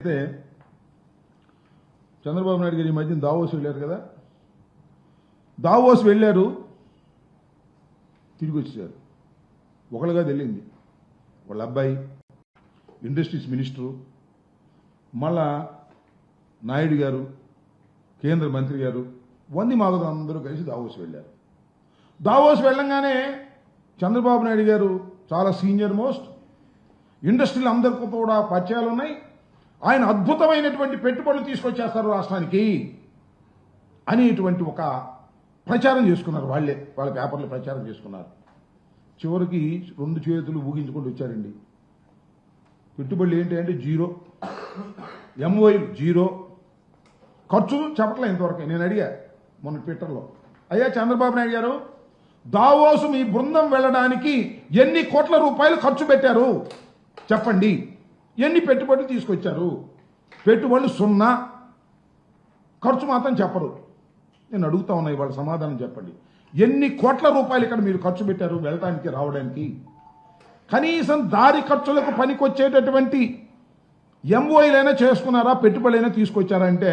అయితే చంద్రబాబు నాయుడు గారు ఈ మధ్యన దావోస్ వెళ్ళారు కదా, దావోస్ వెళ్ళారు, తిరిగి వచ్చేసారు. ఒకళ్ళుగా తెలియంది వాళ్ళ అబ్బాయి ఇండస్ట్రీస్ మినిస్టరు, మళ్ళా నాయుడు గారు కేంద్ర మంత్రి గారు, వంది మాగదు అందరూ కలిసి దావోస్ వెళ్ళారు. దావోస్ వెళ్ళంగానే చంద్రబాబు నాయుడు గారు చాలా సీనియర్ మోస్ట్, ఇండస్ట్రీలు అందరికీ కూడా పరిచయాలు ఉన్నాయి, ఆయన అద్భుతమైనటువంటి పెట్టుబడులు తీసుకొచ్చేస్తారు రాష్ట్రానికి అనేటువంటి ఒక ప్రచారం చేసుకున్నారు. వాళ్ళ పేపర్లు ప్రచారం చేసుకున్నారు. చివరికి 2 చేతులు ఊగించుకుంటూ వచ్చారండి. పెట్టుబడులు ఏంటి అంటే జీరో, ఎంఓఐలు జీరో, ఖర్చు చెప్పట్లే ఇంతవరకు. నేను అడిగా మొన్న ట్విట్టర్లో, అయ్యా చంద్రబాబు నాయుడు గారు, దావోసు మీ బృందం వెళ్ళడానికి ఎన్ని కోట్ల రూపాయలు ఖర్చు పెట్టారు చెప్పండి, ఎన్ని పెట్టుబడులు తీసుకొచ్చారు? పెట్టుబడులు 0, ఖర్చు మాత్రం చెప్పరు. నేను అడుగుతా ఉన్నా, ఇవాళ సమాధానం చెప్పండి. ఎన్ని కోట్ల రూపాయలు ఇక్కడ మీరు ఖర్చు పెట్టారు వెళ్ళడానికి రావడానికి? కనీసం దారి ఖర్చులకు పనికొచ్చేటటువంటి ఎంఓఐలైనా చేసుకున్నారా, పెట్టుబడులైనా తీసుకొచ్చారా అంటే